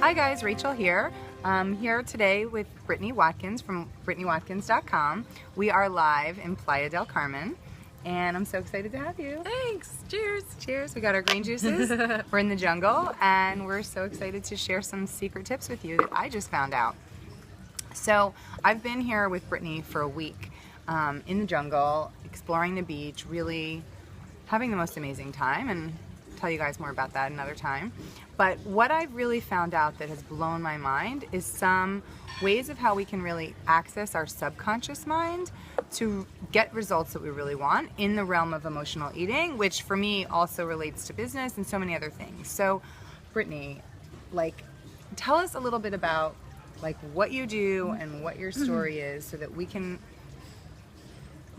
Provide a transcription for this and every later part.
Hi guys, Rachel here. I'm here today with Brittany Watkins from BrittanyWatkins.com. We are live in Playa del Carmen, and I'm so excited to have you. Thanks. Cheers. Cheers. We got our green juices. We're in the jungle, and we're so excited to share some secret tips with you that I just found out. So I've been here with Brittany for a week in the jungle, exploring the beach, really having the most amazing time, and tell you guys more about that another time. But what I've really found out that has blown my mind is some ways of how we can really access our subconscious mind to get results that we really want in the realm of emotional eating, which for me also relates to business and so many other things. So Brittany, tell us a little bit about what you do and what your story is so that we can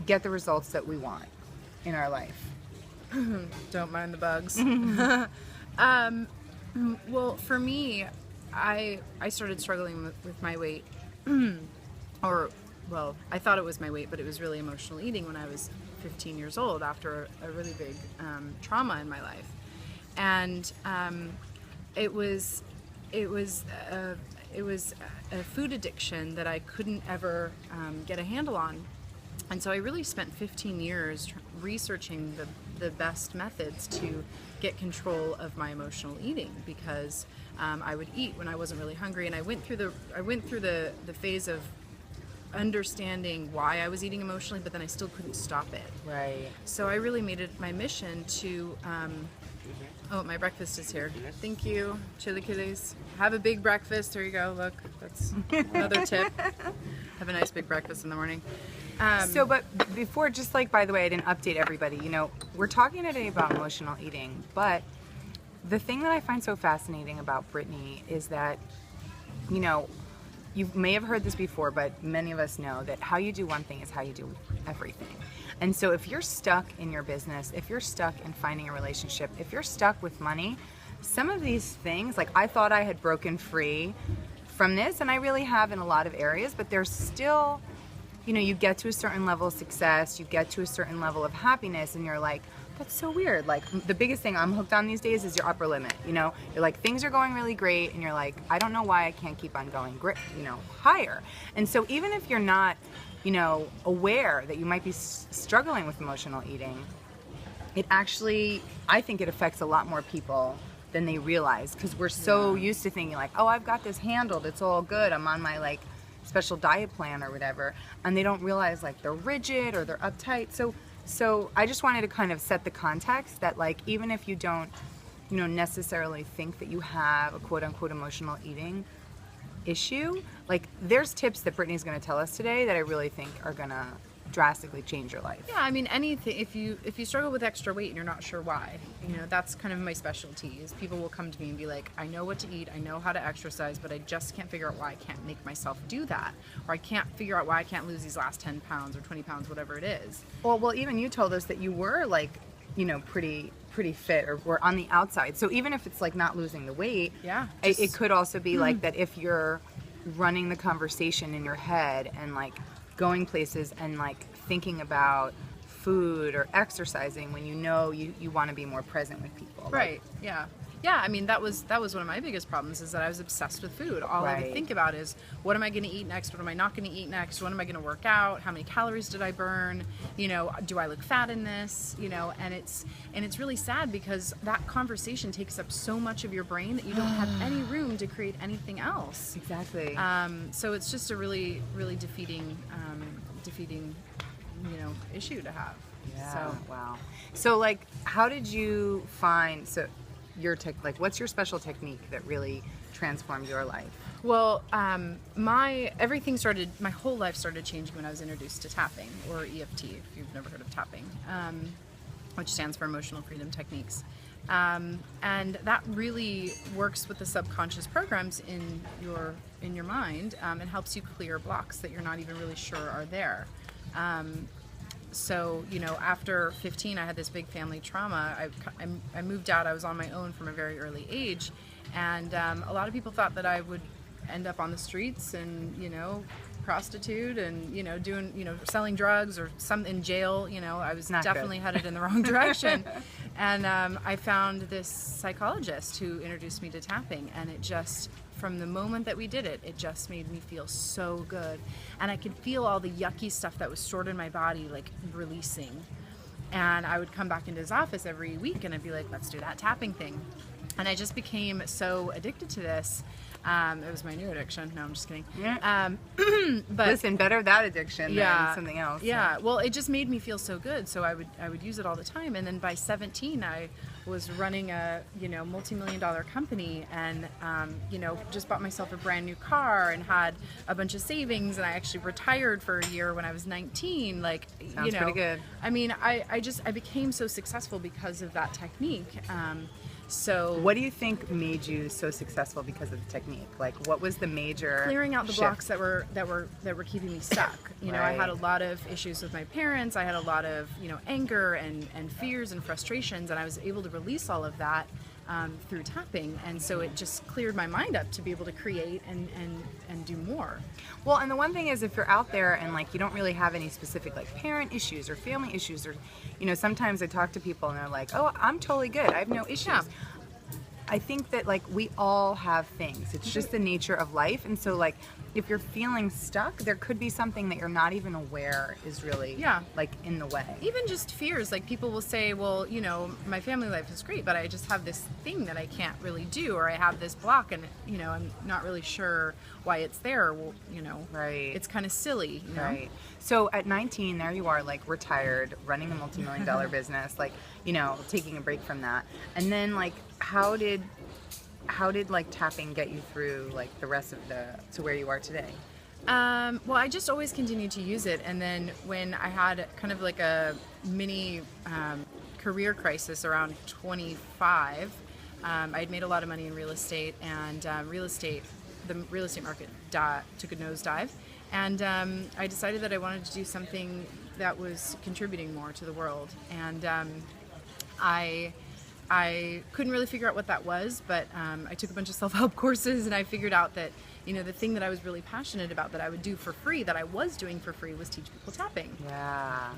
get the results that we want in our life. Don't mind the bugs. Well, for me, I started struggling with my weight, I thought it was my weight, but it was really emotional eating when I was 15 years old after a really big trauma in my life, and it was a food addiction that I couldn't ever get a handle on. And so I really spent 15 years researching the best methods to get control of my emotional eating, because I would eat when I wasn't really hungry, and I went through the phase of understanding why I was eating emotionally, but then I still couldn't stop it. Right. So I really made it my mission to oh, my breakfast is here. Thank you, Chili Kitties. Have a big breakfast. There you go. Look, that's another tip. Have a nice big breakfast in the morning. But before, by the way, I didn't update everybody. We're talking today about emotional eating, but the thing that I find so fascinating about Brittany is that, you may have heard this before, but many of us know that how you do one thing is how you do everything. And so if you're stuck in your business, if you're stuck in finding a relationship, if you're stuck with money, some of these things, I thought I had broken free from this, and I really have in a lot of areas, but there's still, you get to a certain level of success, you get to a certain level of happiness, and you're like, that's so weird. The biggest thing I'm hooked on these days is your upper limit. You're like, things are going really great, and you're like, I don't know why I can't keep on going higher. And so even if you're not, aware that you might be struggling with emotional eating, it actually, I think it affects a lot more people than they realize, because we're so used to thinking oh, I've got this handled, it's all good, I'm on my special diet plan or whatever, and they don't realize they're rigid or they're uptight. So I just wanted to kind of set the context that even if you don't necessarily think that you have a quote unquote emotional eating issue, there's tips that Brittany's going to tell us today that I really think are going to drastically change your life. Yeah, I mean, anything, if you struggle with extra weight and you're not sure why, that's kind of my specialty, is people will come to me and be like, I know what to eat, I know how to exercise, but I just can't figure out why I can't make myself do that, or I can't figure out why I can't lose these last 10 pounds or 20 pounds, whatever it is. Well, even you told us that you were pretty fit, or were on the outside. So even if it's not losing the weight, it could also be that if you're running the conversation in your head and going places and thinking about food or exercising when you want to be more present with people. Right. Yeah, I mean, that was one of my biggest problems, is that I was obsessed with food. All I would think about is, what am I going to eat next? What am I not going to eat next? When am I going to work out? How many calories did I burn? Do I look fat in this? And it's really sad, because that conversation takes up so much of your brain that you don't have any room to create anything else. Exactly. So it's just a really, really defeating issue to have. Yeah. So wow. So how did you find your what's your special technique that really transformed your life? Well, my whole life started changing when I was introduced to tapping, or EFT, if you've never heard of tapping, which stands for Emotional Freedom Techniques. And that really works with the subconscious programs in your mind, and helps you clear blocks that you're not even really sure are there. So, after 15, I had this big family trauma. I moved out. I was on my own from a very early age, and a lot of people thought that I would end up on the streets and, prostitute and, you know, doing, you know, selling drugs or some in jail. You know, I was Not definitely good. headed in the wrong direction. And I found this psychologist who introduced me to tapping, and it just, from the moment that we did it, it just made me feel so good. And I could feel all the yucky stuff that was stored in my body, like, releasing. And I would come back into his office every week and I'd be like, let's do that tapping thing. And I just became so addicted to this. It was my new addiction. No, I'm just kidding. Yeah. But Listen, better that addiction yeah, than something else. Yeah. Well, it just made me feel so good. So I would use it all the time. And then by 17, I was running a, you know, multi-million-dollar company, and you know, just bought myself a brand new car and had a bunch of savings. And I actually retired for a year when I was 19. Like, Sounds you know, pretty good. I mean, I became so successful because of that technique. So What do you think made you so successful because of the technique? Like, what was the major clearing out the shift? blocks that were keeping me stuck. You know, I had a Right. lot of issues with my parents. I had a lot of, you know, anger and fears and frustrations, and I was able to release all of that through tapping. And so it just cleared my mind up to be able to create and do more. Well, and the one thing is, if you're out there and like you don't really have any specific like parent issues or family issues, or, you know, sometimes I talk to people and they're like, oh, I'm totally good, I have no issues. Yeah. I think that like we all have things. It's just the nature of life. And so like if you're feeling stuck, there could be something that you're not even aware is really like in the way. Even just fears, like people will say, well, you know, my family life is great, but I just have this thing that I can't really do, or I have this block and, you know, I'm not really sure why it's there. Well, you know, Right. it's kind of silly, you know? Right. So at 19, there you are, like retired, running a multi-million-dollar business, like, you know, taking a break from that. And then like, how did like tapping get you through like the rest of to where you are today? Well, I just always continued to use it, and then when I had kind of like a mini career crisis around 25, I had made a lot of money in real estate, and the real estate market took a nosedive, and I decided that I wanted to do something that was contributing more to the world, and I couldn't really figure out what that was, but I took a bunch of self-help courses, and I figured out that, you know, the thing that I was really passionate about that I would do for free, that I was doing for free, was teach people tapping. Yeah.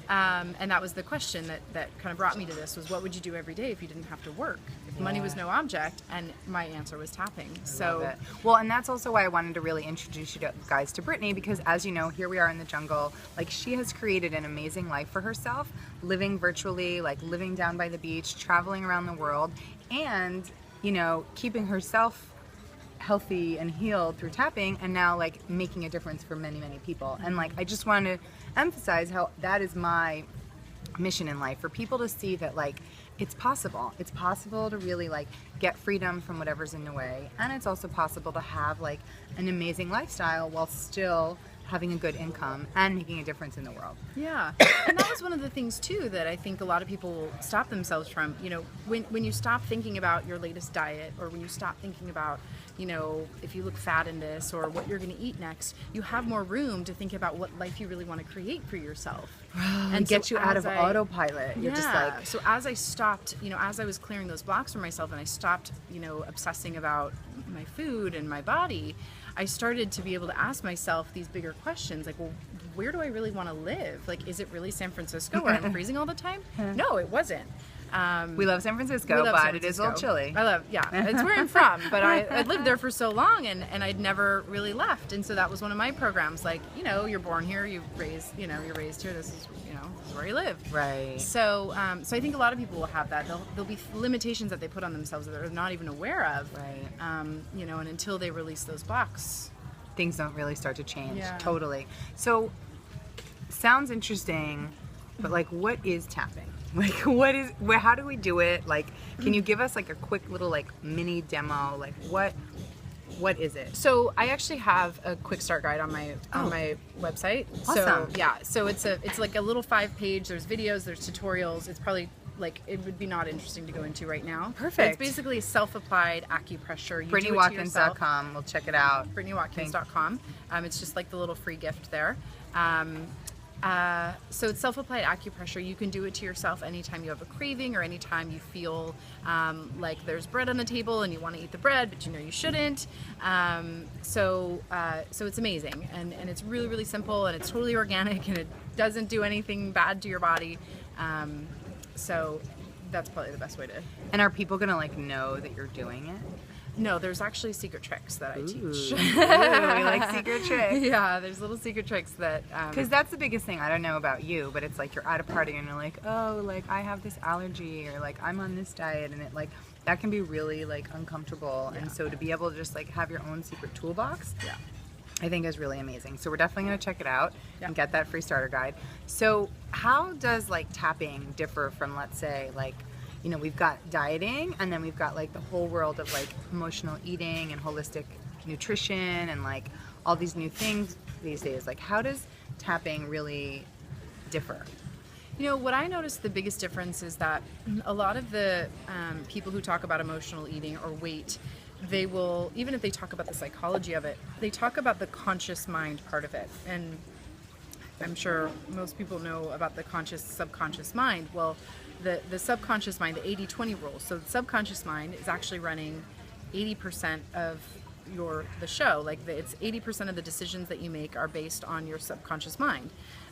And that was the question that kind of brought me to this, was what would you do every day if you didn't have to work? If money was no object, and my answer was tapping. Love it. Well, and that's also why I wanted to really introduce you guys to Brittany, because as you know, here we are in the jungle. Like, she has created an amazing life for herself, living virtually, like living down by the beach, traveling around the world, and, you know, keeping herself healthy and healed through tapping, and now like making a difference for many, many people. And like, I just want to emphasize how that is my mission in life, for people to see that like it's possible to really like get freedom from whatever's in the way, and it's also possible to have like an amazing lifestyle while still having a good income and making a difference in the world. Yeah, and that was one of the things too that I think a lot of people will stop themselves from. You know, when you stop thinking about your latest diet, or when you stop thinking about, you know, if you look fat in this, or what you're going to eat next, you have more room to think about what life you really want to create for yourself. And get you out of autopilot. You're just like, so as I stopped, you know, as I was clearing those blocks for myself, and I stopped, you know, obsessing about my food and my body, I started to be able to ask myself these bigger questions, like, well, where do I really want to live? Like, is it really San Francisco where I'm freezing all the time? No, it wasn't. we love San Francisco, but it is a little chilly. It's where I'm from, but I lived there for so long, and I'd never really left. And so that was one of my programs. Like, you know, you're born here, you're raised here. This is where you live. Right. So, so I think a lot of people will have that. There'll be limitations that they put on themselves that they're not even aware of. Right. You know, and until they release those blocks, things don't really start to change. Yeah. Totally. So, sounds interesting, but like, what is tapping? Like, how do we do it? Like, can you give us like a quick little like mini demo? Like, what is it? So I actually have a quick start guide on my website. Awesome. So it's like a little 5-page. There's videos, there's tutorials. It's probably like, it would be not interesting to go into right now. Perfect. It's basically self-applied acupressure. BrittanyWatkins.com. We'll check it out. BrittanyWatkins.com. It's just like the little free gift there. So it's self-applied acupressure. You can do it to yourself anytime you have a craving or anytime you feel like there's bread on the table and you want to eat the bread, but you know you shouldn't. So it's amazing, and it's really, really simple, and it's totally organic, and it doesn't do anything bad to your body. So that's probably the best way to. And are people gonna like know that you're doing it? No, there's actually secret tricks that I teach. Ooh, we like secret tricks. Yeah, there's little secret tricks that. Because that's the biggest thing. I don't know about you, but it's like you're at a party and you're like, oh, like I have this allergy, or like I'm on this diet, and it like that can be really like uncomfortable. Yeah. And so to be able to just like have your own secret toolbox, Yeah. I think is really amazing. So we're definitely going to check it out Yeah. and get that free starter guide. So how does like tapping differ from, let's say, like, you know, we've got dieting, and then we've got like the whole world of like emotional eating and holistic nutrition and like all these new things these days. Like, how does tapping really differ? You know, what I noticed the biggest difference is that a lot of the people who talk about emotional eating or weight, they will, even if they talk about the psychology of it, they talk about the conscious mind part of it. And I'm sure most people know about the conscious subconscious mind. Well, the subconscious mind, the 80-20 rule. So the subconscious mind is actually running 80% of the show. Like it's 80% of the decisions that you make are based on your subconscious mind.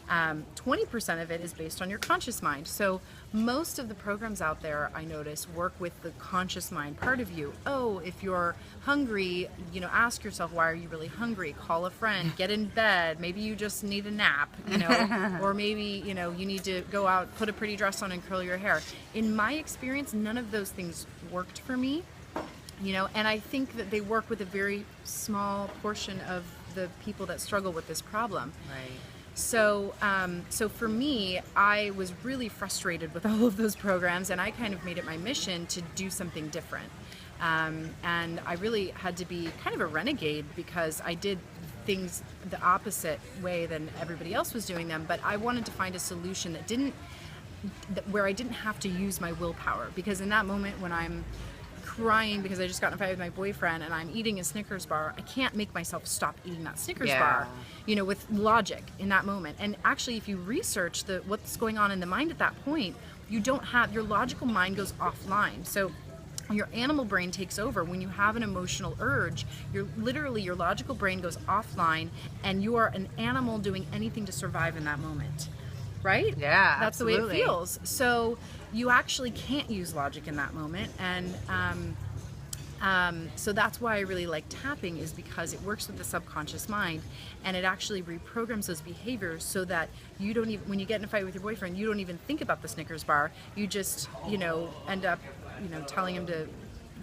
20% of it is based on your conscious mind. So most of the programs out there, I notice, work with the conscious mind part of you. Oh, if you're hungry, you know, ask yourself, why are you really hungry? Call a friend, get in bed. Maybe you just need a nap, you know, or maybe, you know, you need to go out, put a pretty dress on and curl your hair. In my experience, none of those things worked for me, you know, and I think that they work with a very small portion of the people that struggle with this problem. Right. So for me, I was really frustrated with all of those programs, and I kind of made it my mission to do something different. And I really had to be kind of a renegade because I did things the opposite way than everybody else was doing them, but I wanted to find a solution where I didn't have to use my willpower, because in that moment when I'm crying because I just got in a fight with my boyfriend and I'm eating a Snickers bar, I can't make myself stop eating that Snickers bar, you know, with logic in that moment. And actually, if you research what's going on in the mind at that point, you don't have, your logical mind goes offline. So your animal brain takes over. When you have an emotional urge, your logical brain goes offline, and you are an animal doing anything to survive in that moment. Right? Yeah, that's absolutely. the way it feels. So you actually can't use logic in that moment, and so that's why I really like tapping, is because it works with the subconscious mind, and it actually reprograms those behaviors so that you don't even, when you get in a fight with your boyfriend, you don't even think about the Snickers bar. You just, you know, end up, you know, telling him to,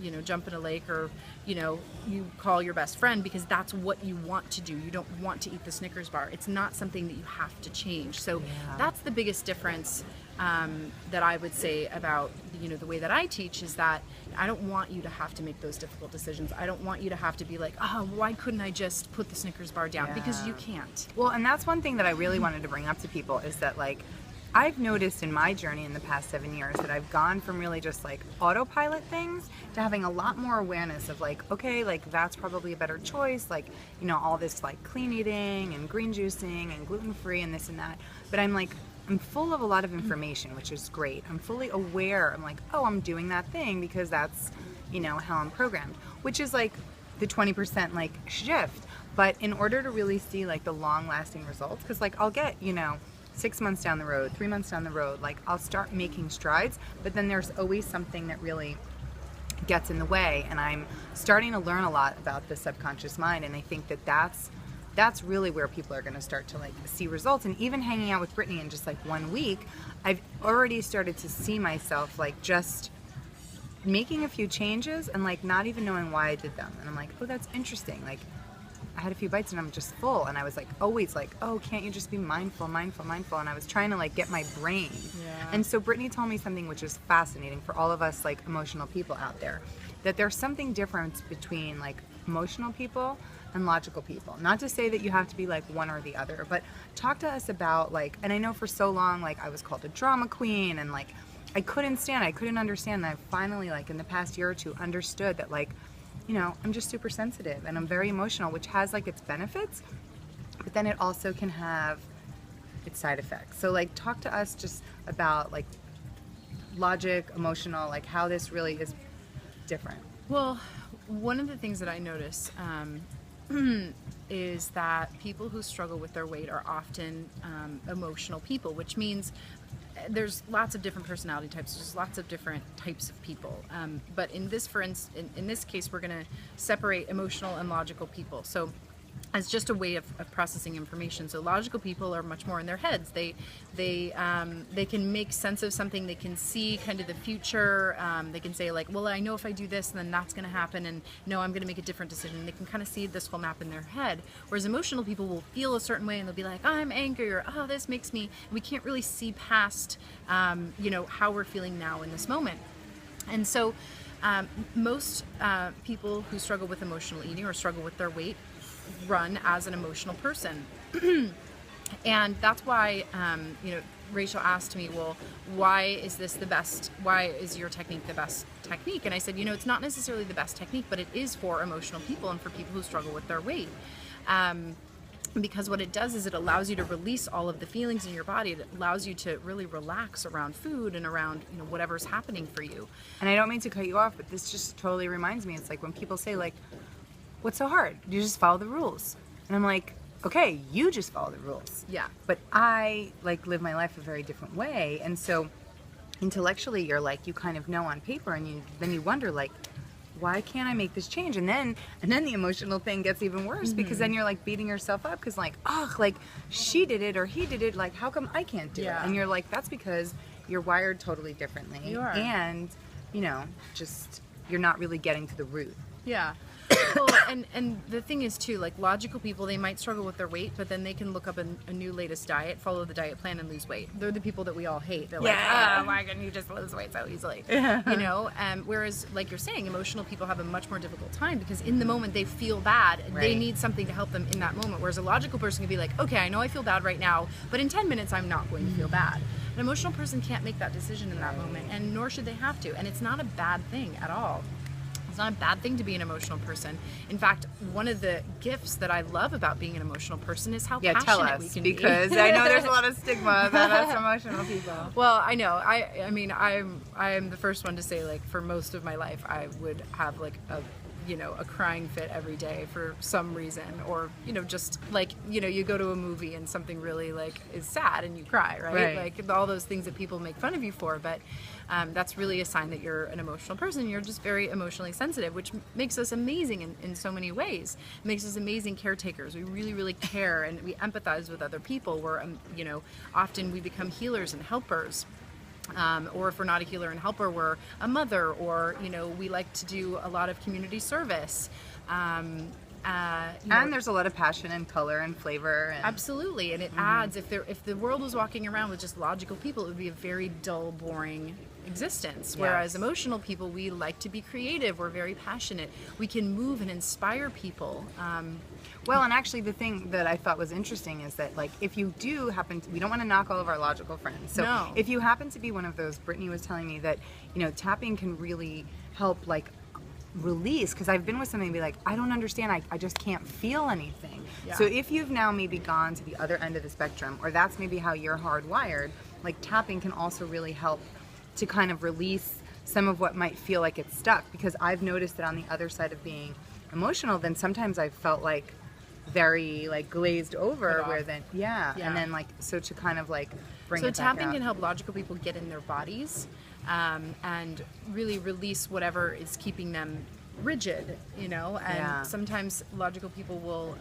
you know, jump in a lake, or, you know, you call your best friend because that's what you want to do. You don't want to eat the Snickers bar. It's not something that you have to change. So that's the biggest difference that I would say about, you know, the way that I teach, is that I don't want you to have to make those difficult decisions. I don't want you to have to be like, oh, why couldn't I just put the Snickers bar down? Because you can't. Well, and that's one thing that I really wanted to bring up to people, is that like I've noticed in my journey in the past 7 years that I've gone from really just like autopilot things to having a lot more awareness of like, okay, like that's probably a better choice. Like, you know, all this like clean eating and green juicing and gluten-free and this and that. But I'm full of a lot of information, which is great. I'm fully aware. I'm like, oh, I'm doing that thing because that's, you know, how I'm programmed, which is like the 20% like shift. But in order to really see like the long lasting results, because like I'll get, you know, 6 months down the road, 3 months down the road, like I'll start making strides, but then there's always something that really gets in the way. And I'm starting to learn a lot about the subconscious mind. And I think that that's really where people are going to start to like see results. And even hanging out with Brittany in just like 1 week, I've already started to see myself like just making a few changes and like not even knowing why I did them. And I'm like, oh, that's interesting. Like I had a few bites and I'm just full. And I was like, always like, oh, can't you just be mindful? And I was trying to like get my brain. Yeah. And so Brittany told me something which is fascinating for all of us like emotional people out there, that there's something different between like emotional people and logical people. Not to say that you have to be like one or the other, but talk to us about like, and I know for so long, like I was called a drama queen and like I couldn't understand that. I finally like in the past year or two understood that like, you know, I'm just super sensitive and I'm very emotional, which has like its benefits, but then it also can have its side effects. So like talk to us just about like logic, emotional, like how this really is different. Well, one of the things that I notice is that people who struggle with their weight are often emotional people, which means there's lots of different personality types. There's lots of different types of people. But in this, in this case, we're going to separate emotional and logical people. So as just a way of processing information. So logical people are much more in their heads. They can make sense of something. They can see kind of the future. They can say like, well, I know if I do this, then that's going to happen, and no, I'm going to make a different decision. They can kind of see this whole map in their head. Whereas emotional people will feel a certain way, and they'll be like, oh, I'm angry, or oh, this makes me. We can't really see past, how we're feeling now in this moment. And so most people who struggle with emotional eating or struggle with their weight run as an emotional person. And that's why, Rachel asked me, well, why is this the best? Why is your technique the best technique? And I said, it's not necessarily the best technique, but it is for emotional people and for people who struggle with their weight. Because what it does is it allows you to release all of the feelings in your body. It allows you to really relax around food and around, whatever's happening for you. And I don't mean to cut you off, but this just totally reminds me. It's like when people say like, what's so hard? You just follow the rules. And I'm like, okay, you just follow the rules. Yeah. But I like live my life a very different way. And so intellectually you're like, you kind of know on paper, and then you wonder like, why can't I make this change? And then the emotional thing gets even worse, because then you're like beating yourself up because like, oh, like she did it or he did it, like how come I can't do it? And you're like, that's because you're wired totally differently. You are. And, just you're not really getting to the root. Yeah. Well, and the thing is too, like logical people, they might struggle with their weight, but then they can look up a new latest diet, follow the diet plan, and lose weight. They're the people that we all hate. They're like, oh, why can't you just lose weight so easily? Whereas, like you're saying, emotional people have a much more difficult time because in the moment they feel bad. Right. They need something to help them in that moment. Whereas a logical person can be like, okay, I know I feel bad right now, but in 10 minutes I'm not going to feel bad. An emotional person can't make that decision in that moment, and nor should they have to. And it's not a bad thing at all. It's not a bad thing to be an emotional person. In fact, one of the gifts that I love about being an emotional person is how passionate we can be. Because I know there's a lot of stigma about us emotional people. Well, I know. I mean, I'm the first one to say, like, for most of my life, I would have like a crying fit every day for some reason, or just like you go to a movie and something really like is sad and you cry, right? Like all those things that people make fun of you for, but that's really a sign that you're an emotional person. You're just very emotionally sensitive, which makes us amazing in so many ways. It makes us amazing caretakers. We really, really care and we empathize with other people. We're often we become healers and helpers. Or if we're not a healer and helper, we're a mother, or we like to do a lot of community service. And there's a lot of passion and color and flavor. And absolutely, and it adds. If the world was walking around with just logical people, it would be a very dull, boring existence. Whereas emotional people, we like to be creative. We're very passionate. We can move and inspire people. Well, and actually the thing that I thought was interesting is that, like, if you do happen to, we don't want to knock all of our logical friends. So no. If you happen to be one of those, Brittany was telling me that, tapping can really help, like, release, because I've been with somebody and be like, I don't understand, I just can't feel anything. Yeah. So if you've now maybe gone to the other end of the spectrum, or that's maybe how you're hardwired, like tapping can also really help to kind of release some of what might feel like it's stuck, because I've noticed that on the other side of being emotional, then sometimes I've felt like very like glazed over, where then and then like so to kind of like bring it back tapping out. can help logical people get in their bodies and really release whatever is keeping them rigid, and sometimes logical people will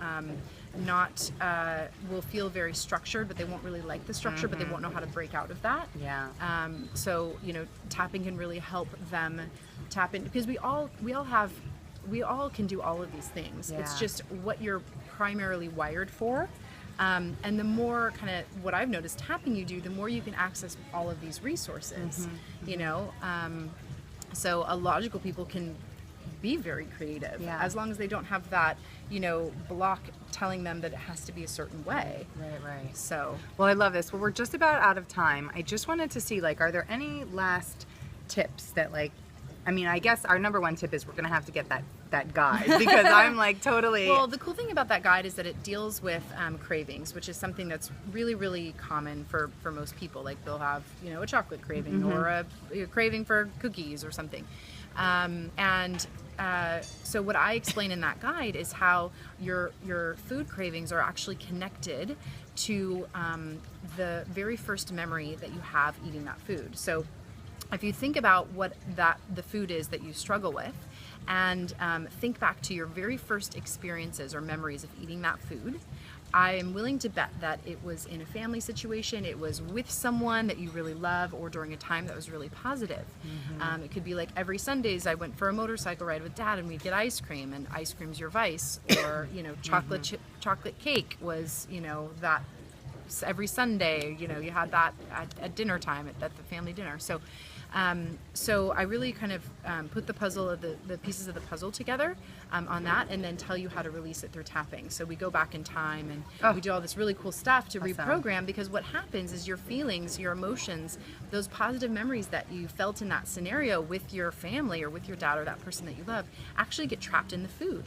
will feel very structured, but they won't really like the structure, but they won't know how to break out of that. So tapping can really help them tap in, because we all can do all of these things. It's just what you're primarily wired for. And the more kind of what I've noticed tapping you do, the more you can access all of these resources, so a logical people can be very creative as long as they don't have that, block telling them that it has to be a certain way. Right. So, well, I love this. Well, we're just about out of time. I just wanted to see, like, are there any last tips that, like, I mean, I guess our number one tip is we're going to have to get that guide because I'm like totally. Well, the cool thing about that guide is that it deals with cravings, which is something that's really, really common for most people. Like they'll have, you know, a chocolate craving or a craving for cookies or something. So what I explain in that guide is how your food cravings are actually connected to the very first memory that you have eating that food. So if you think about what the food is that you struggle with, and think back to your very first experiences or memories of eating that food, I am willing to bet that it was in a family situation, it was with someone that you really love, or during a time that was really positive. It could be like every Sundays I went for a motorcycle ride with Dad and we'd get ice cream, and ice cream's your vice, or you know, chocolate cake was, you know, that every Sunday, you know, you had that at dinner time at the family dinner. So I really kind of put the pieces of the puzzle together on that, and then tell you how to release it through tapping. So we go back in time and we do all this really cool stuff to reprogram, because what happens is your feelings, your emotions, those positive memories that you felt in that scenario with your family or with your dad or that person that you love actually get trapped in the food.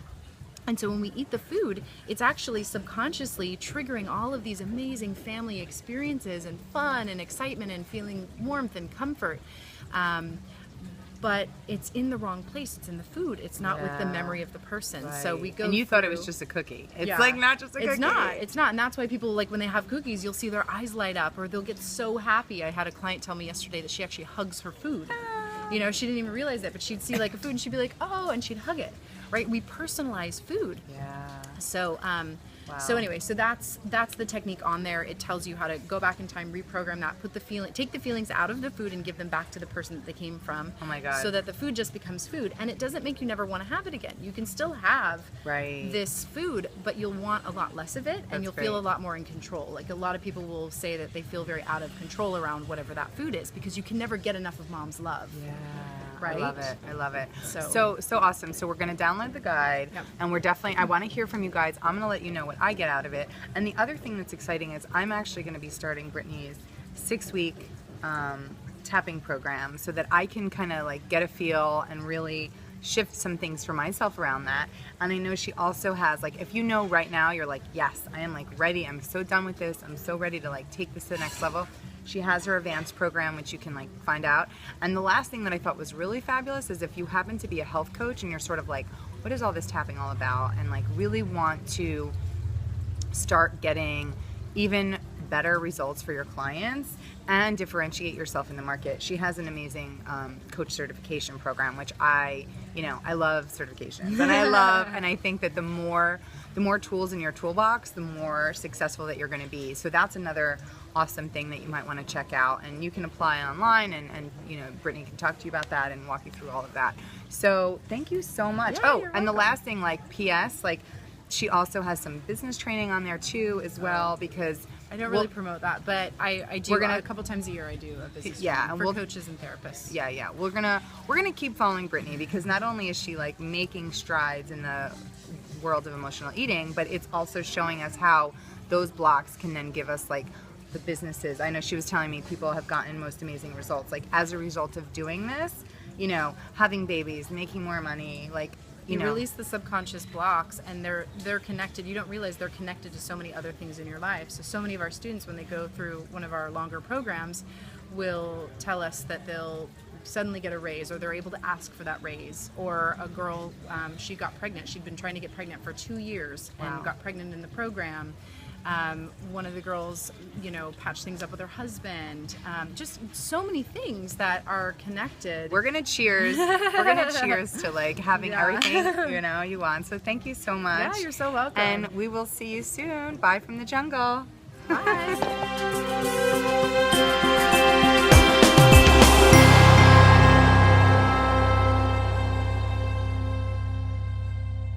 And so when we eat the food, it's actually subconsciously triggering all of these amazing family experiences and fun and excitement and feeling warmth and comfort. But it's in the wrong place. It's in the food. It's not with the memory of the person. Right. So we go. And you thought it was just a cookie. It's like not just a cookie. It's not. And that's why people, like, when they have cookies, you'll see their eyes light up, or they'll get so happy. I had a client tell me yesterday that she actually hugs her food. You know, she didn't even realize it, but she'd see like a food and she'd be like, oh, and she'd hug it. Right? We personalize food. Yeah. So, so anyway, so that's the technique on there. It tells you how to go back in time, reprogram that, take the feelings out of the food and give them back to the person that they came from. Oh my God. So that the food just becomes food, and it doesn't make you never want to have it again. You can still have this food, but you'll want a lot less of it, and you'll feel a lot more in control. Like a lot of people will say that they feel very out of control around whatever that food is, because you can never get enough of mom's love. Yeah. Right? I love it. So awesome. So we're going to download the guide, and I want to hear from you guys. I'm going to let you know what I get out of it. And the other thing that's exciting is I'm actually going to be starting Brittany's 6-week tapping program, so that I can kind of like get a feel and really shift some things for myself around that. And I know she also has, like, if you know right now you're like, yes, I am like ready, I'm so done with this, I'm so ready to like take this to the next level. She has her advanced program, which you can like find out. And the last thing that I thought was really fabulous is if you happen to be a health coach and you're sort of like, what is all this tapping all about? And like really want to start getting even better results for your clients and differentiate yourself in the market. She has an amazing coach certification program, which I love certifications, and and I think that the more tools in your toolbox, the more successful that you're going to be. So that's another awesome thing that you might want to check out, and you can apply online, and you know, Brittany can talk to you about that and walk you through all of that. So thank you so much. Yeah, and the last thing, like PS, like she also has some business training on there too as well, because I don't really promote that, but I do. A couple times a year I do a business training for coaches and therapists. Yeah. We're gonna keep following Brittany, because not only is she like making strides in the world of emotional eating, but it's also showing us how those blocks can then give us like the businesses. I know she was telling me people have gotten most amazing results like as a result of doing this, you know, having babies, making more money, like you release the subconscious blocks, and they're connected. You don't realize they're connected to so many other things in your life. So many of our students, when they go through one of our longer programs, will tell us that they'll suddenly get a raise, or they're able to ask for that raise. Or a girl, she got pregnant. She'd been trying to get pregnant for 2 years and got pregnant in the program. One of the girls, you know, patched things up with her husband. Just so many things that are connected. We're gonna cheers. We're gonna cheers to like having everything you want. So thank you so much. Yeah, you're so welcome. And we will see you soon. Bye from the jungle. Bye.